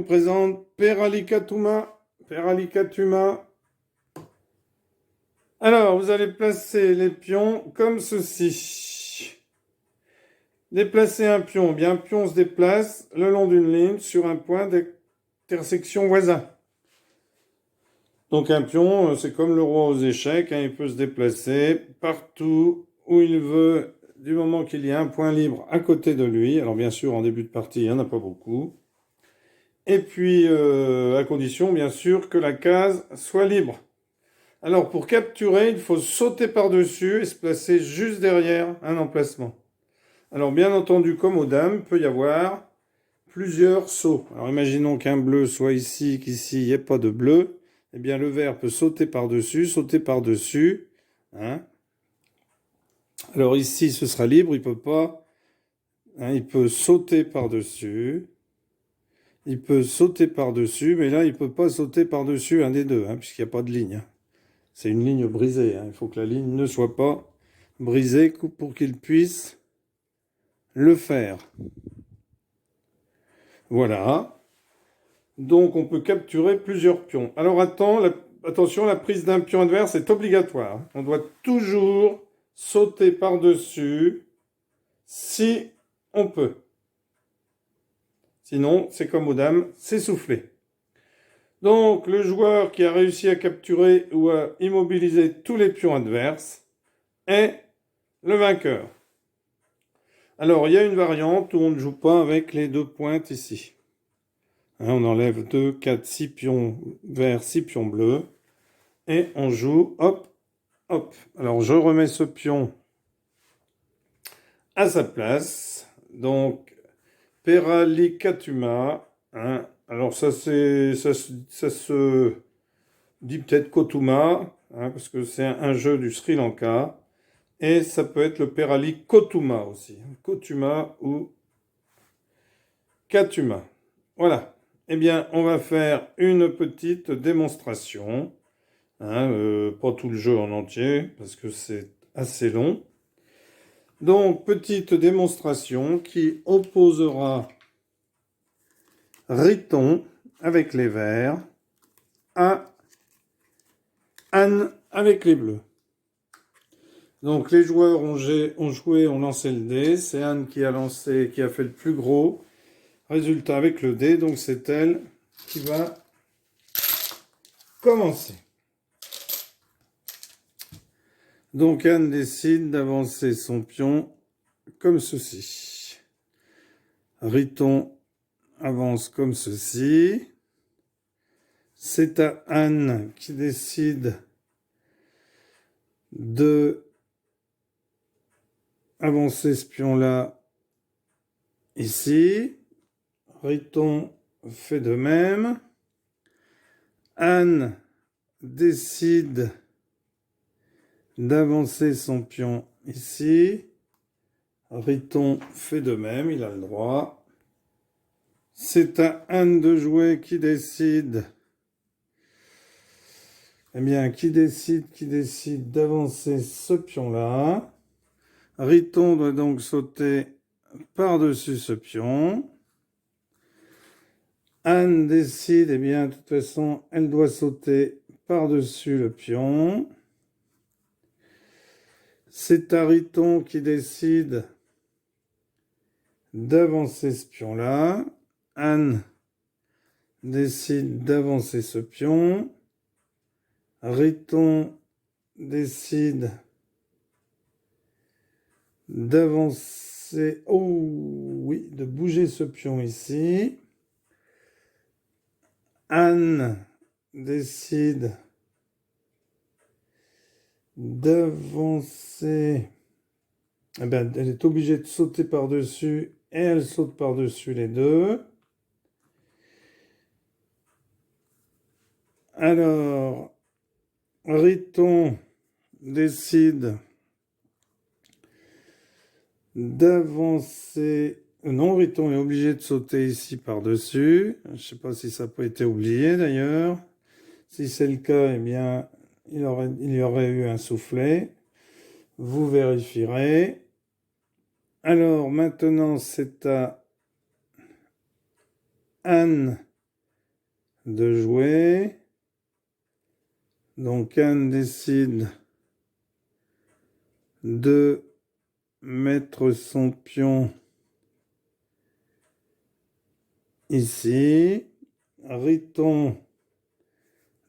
présente Peralicatuma. Peralicatuma. Alors, vous allez placer les pions comme ceci. Déplacer un pion. Eh bien, un pion se déplace le long d'une ligne sur un point d'intersection voisin. Donc un pion, c'est comme le roi aux échecs, hein, il peut se déplacer partout où il veut, du moment qu'il y a un point libre à côté de lui. Alors bien sûr, en début de partie, il n'y en a pas beaucoup. Et puis, à condition, bien sûr, que la case soit libre. Alors, pour capturer, il faut sauter par-dessus et se placer juste derrière un emplacement. Alors, bien entendu, comme aux dames, il peut y avoir plusieurs sauts. Alors, imaginons qu'un bleu soit ici, qu'ici, il n'y ait pas de bleu. Eh bien, le vert peut sauter par-dessus. Hein. Alors, ici, ce sera libre, il peut pas. Hein, il peut sauter par-dessus. Il peut sauter par-dessus, mais là, il ne peut pas sauter par-dessus un des deux, hein, puisqu'il n'y a pas de ligne. C'est une ligne brisée. Hein. Il faut que la ligne ne soit pas brisée pour qu'il puisse le faire. Voilà. Donc, on peut capturer plusieurs pions. Alors, attention, la prise d'un pion adverse est obligatoire. On doit toujours sauter par-dessus si on peut. Sinon, c'est comme aux dames, c'est soufflé. Donc, le joueur qui a réussi à capturer ou à immobiliser tous les pions adverses est le vainqueur. Alors, il y a une variante où on ne joue pas avec les deux pointes ici. Hein, on enlève 2, 4, 6 pions verts, 6 pions bleus. Et on joue, hop, hop. Alors, je remets ce pion à sa place. Donc, Peralicatuma. Hein. Alors, ça se dit peut-être Kotuma, hein, parce que c'est un jeu du Sri Lanka. Et ça peut être le Peralicotuma aussi. Kotuma ou Katuma. Voilà. Eh bien, on va faire une petite démonstration. Hein, pas tout le jeu en entier, parce que c'est assez long. Donc, petite démonstration qui opposera Riton avec les verts à Anne avec les bleus. Donc, les joueurs ont joué, ont lancé le dé. C'est Anne qui a fait le plus gros résultat avec le dé. Donc, c'est elle qui va commencer. Donc, Anne décide d'avancer son pion comme ceci. Riton avance comme ceci. C'est à Anne qui décide de avancer ce pion-là ici. Riton fait de même. Anne décide d'avancer son pion ici. Riton fait de même, il a le droit. C'est à Anne de jouer qui décide. Eh bien, qui décide d'avancer ce pion-là. Riton doit donc sauter par-dessus ce pion. Anne décide, eh bien, de toute façon, elle doit sauter par-dessus le pion. C'est à Riton qui décide d'avancer ce pion-là. Anne décide d'avancer ce pion. Riton décide d'avancer, oh oui, de bouger ce pion ici. Anne décide d'avancer. Eh ben, elle est obligée de sauter par-dessus et elle saute par-dessus les deux. Alors, Riton décide d'avancer. Non, Riton est obligé de sauter ici par-dessus. Je ne sais pas si ça n'a pas été oublié d'ailleurs. Si c'est le cas, eh bien, il y aurait eu un soufflet. Vous vérifierez. Alors, maintenant, c'est à Anne de jouer. Donc Anne décide de mettre son pion ici. Riton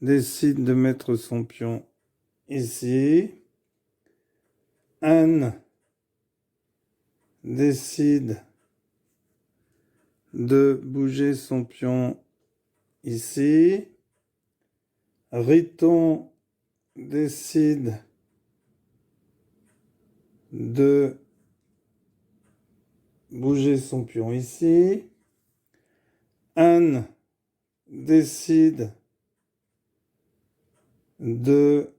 décide de mettre son pion ici. Anne décide de bouger son pion ici. Riton décide de bouger son pion ici. Anne décide de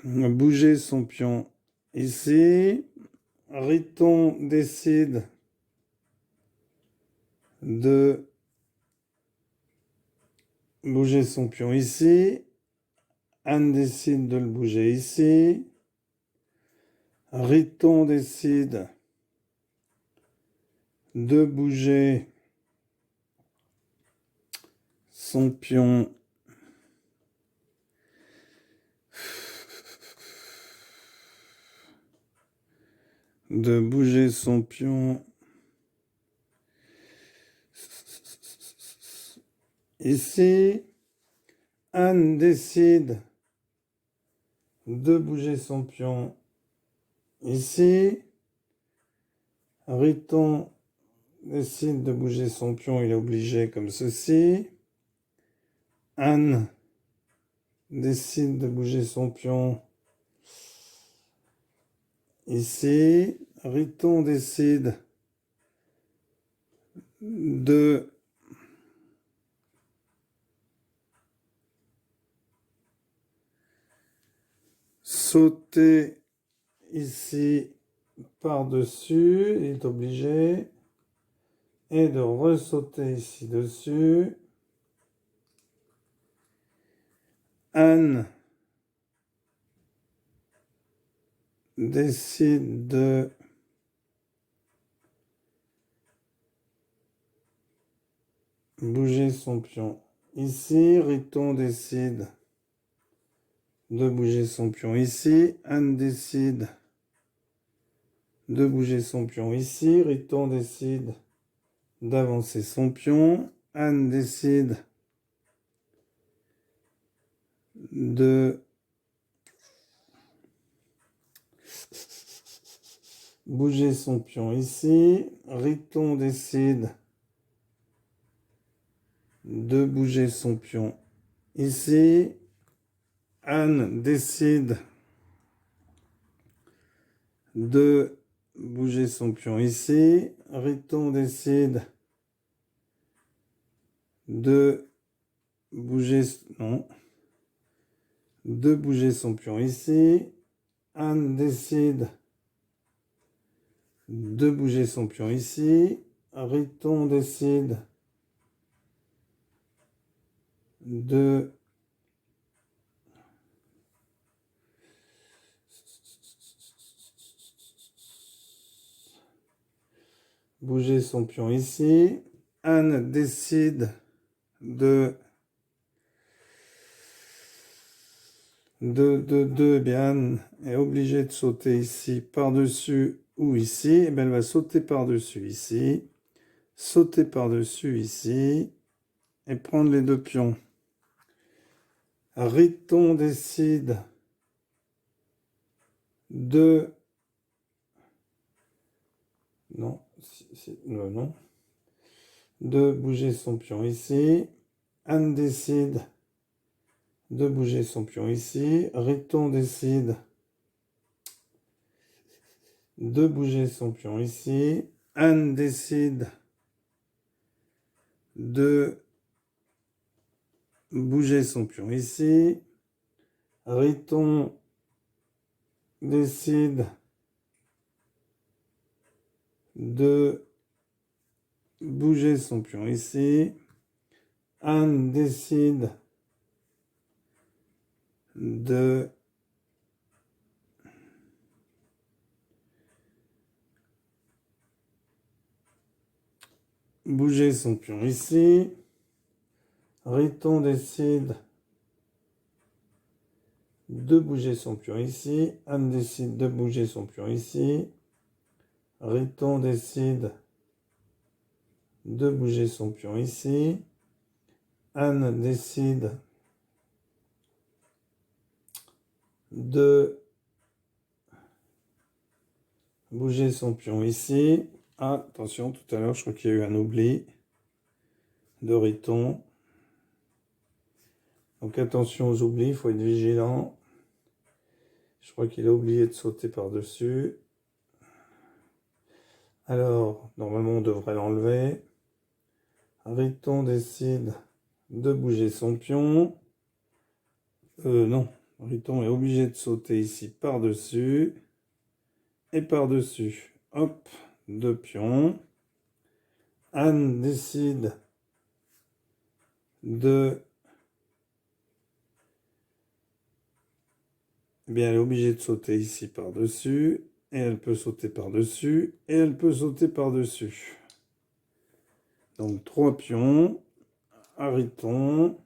bouger son pion ici. Riton décide de bouger son pion ici. Anne décide de le bouger ici. Riton décide de bouger son pion ici. Anne décide de bouger son pion ici. Riton décide de bouger son pion, il est obligé comme ceci. Anne décide de bouger son pion ici. Riton décide de sauter ici par-dessus, il est obligé, et de ressauter ici dessus. Anne décide de bouger son pion ici. Riton décide de bouger son pion ici. Anne décide de bouger son pion ici. Riton décide d'avancer son pion. Anne décide de bouger son pion ici. Riton décide de bouger son pion ici. Anne décide de bouger son pion ici. Riton décide de bouger son pion ici. Anne décide de bouger son pion ici. Riton décide de bouger son pion ici. Anne décide de eh bien, Anne est obligée de sauter ici par-dessus ou ici. Eh bien, elle va sauter par-dessus ici, sauter par-dessus ici et prendre les deux pions. Riton décide de... Non, non. De bouger son pion ici. Anne décide de bouger son pion ici. Riton décide de bouger son pion ici. Anne décide de bouger son pion ici. Riton décide de bouger son pion ici. Anne décide de bouger son pion ici. Riton décide de bouger son pion ici. Anne décide de bouger son pion ici. Riton décide de bouger son pion ici. Anne décide de bouger son pion ici. Ah, attention, tout à l'heure, je crois qu'il y a eu un oubli de Riton. Donc attention aux oublis, il faut être vigilant. Je crois qu'il a oublié de sauter par-dessus. Alors, normalement, on devrait l'enlever. Riton décide de bouger son pion. Non, Riton est obligé de sauter ici par-dessus. Et par-dessus. Hop, deux pions. Anne décide de... Eh bien, elle est obligée de sauter ici par-dessus. Et elle peut sauter par-dessus. Et elle peut sauter par-dessus. Donc, trois pions. À Riton.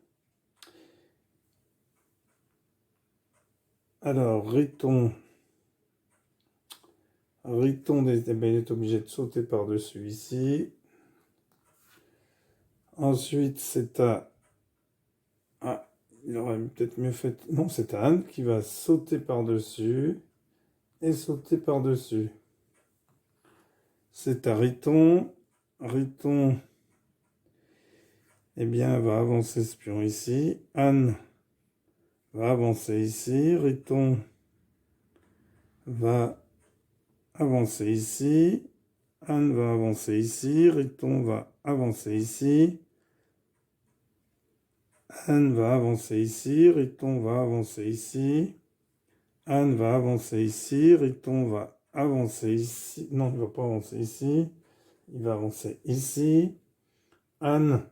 Alors, Riton... Riton eh bien, il est obligé de sauter par-dessus ici. Ensuite, c'est à... Ah, il aurait peut-être mieux fait... Non, c'est à Anne qui va sauter par-dessus et sauter par-dessus. C'est à Riton. Riton, eh bien, va avancer ce pion ici. Anne va avancer ici. Riton va avancer ici. Anne va avancer ici. Riton va avancer ici. Anne va avancer ici. Riton va avancer ici. Anne va avancer ici. Riton va avancer ici. Non, il ne va pas avancer ici. Il va avancer ici. Anne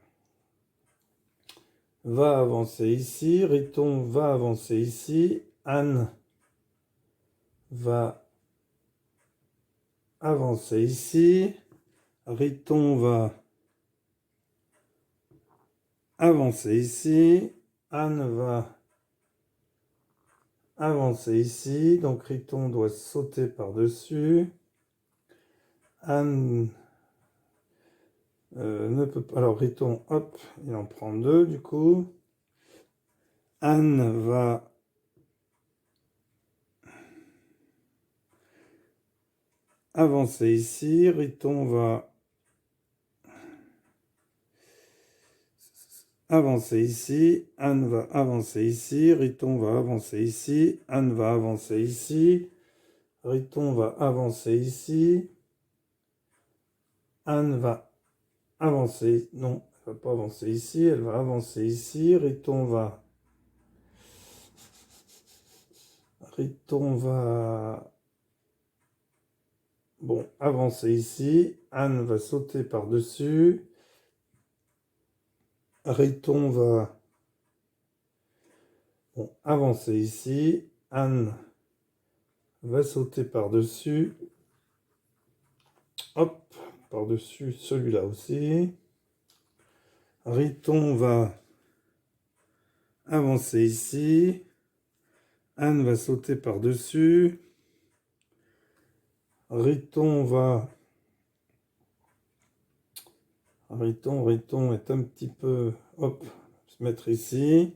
va avancer ici. Riton va avancer ici. Anne va avancer ici. Riton va avancer ici. Anne va avancer ici. Donc Riton doit sauter par-dessus. Anne ne peut pas. Alors Riton, hop, il en prend deux du coup. Anne va avancer ici. Riton va avancer ici. Anne va avancer ici. Riton va avancer ici. Anne va avancer ici. Riton va avancer ici. Anne va avancer. Non, elle va pas avancer ici. Elle va avancer ici. Riton va bon, avancer ici. Anne va sauter par-dessus. Riton va bon, avancer ici. Anne va sauter par-dessus. Hop, par-dessus celui-là aussi. Riton va avancer ici. Anne va sauter par-dessus. Riton est un petit peu... Hop, se mettre ici.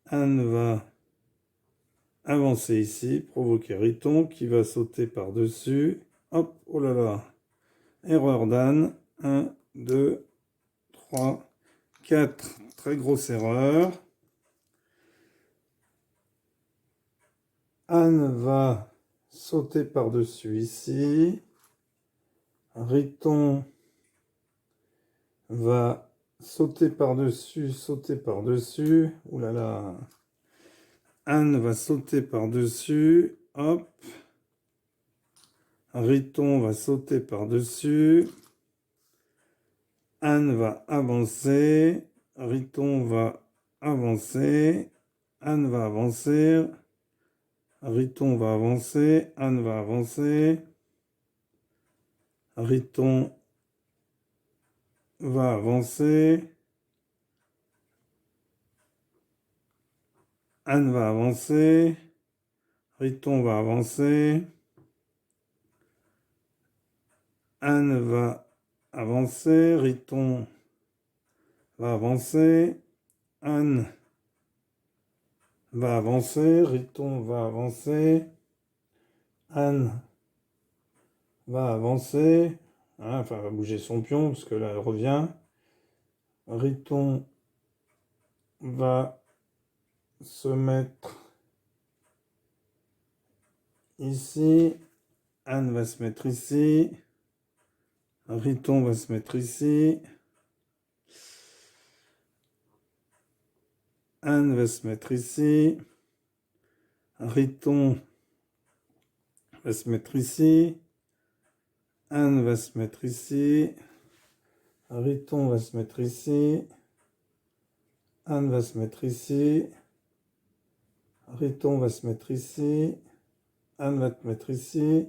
Anne va avancer ici, provoquer Riton qui va sauter par-dessus. Hop, oh là là. Erreur d'Anne. 1, 2, 3, 4. Très grosse erreur. Anne va sauter par-dessus ici. Riton va sauter par-dessus, sauter par-dessus. Ouh là là. Anne va sauter par-dessus. Hop. Riton va sauter par-dessus. Anne va avancer. Riton va avancer. Anne va avancer. Riton va avancer. Anne va avancer. Riton va avancer. Anne va avancer. Riton va avancer. Anne va avancer. Riton va avancer. Anne va avancer. Riton va avancer. Anne va avancer. Hein, enfin, va bouger son pion parce que là, elle revient. Riton va se mettre ici. Anne va se mettre ici. Riton va se mettre ici. Anne va se mettre ici. Riton va se mettre ici. Anne va se mettre ici. Riton va se mettre ici. Anne va se mettre ici. Riton va se mettre ici. Anne va te mettre ici.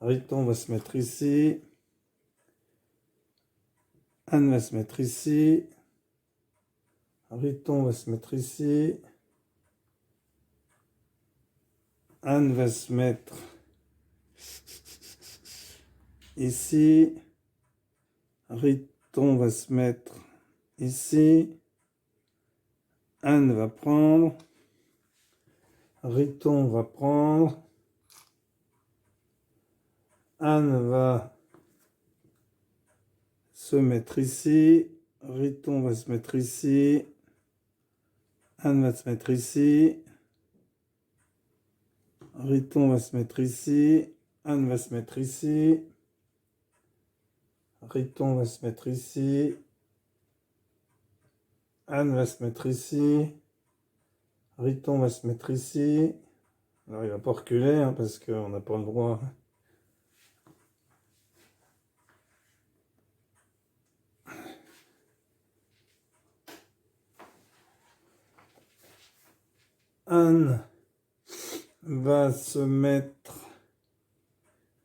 Riton va se mettre ici. Anne va se mettre ici. Riton va se mettre ici. Anne va se mettre ici. Riton va se mettre ici. Anne va prendre. Riton va prendre. Anne va se mettre ici. Riton va se mettre ici. Anne va se mettre ici. Riton va se mettre ici. Anne va se mettre ici. Riton va se mettre ici. Anne va se mettre ici. Riton va se mettre ici. Alors il va pas reculer hein, parce qu'on n'a pas le droit. Anne va se mettre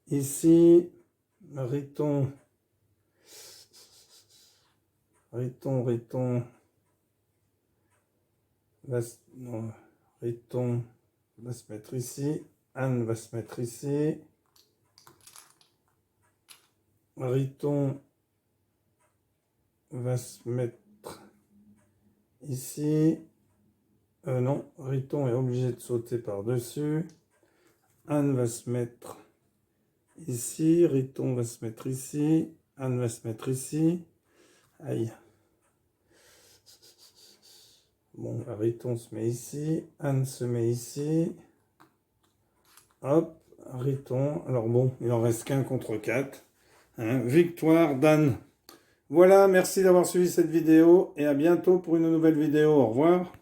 ici. Riton non, Riton va se mettre ici. Anne va se mettre ici. Riton va se mettre ici. Non, Riton est obligé de sauter par-dessus. Anne va se mettre ici. Riton va se mettre ici. Anne va se mettre ici. Aïe. Bon, Riton se met ici. Anne se met ici. Hop, Riton. Alors bon, il en reste qu'un contre 4. Hein, victoire d'Anne. Voilà, merci d'avoir suivi cette vidéo et à bientôt pour une nouvelle vidéo. Au revoir.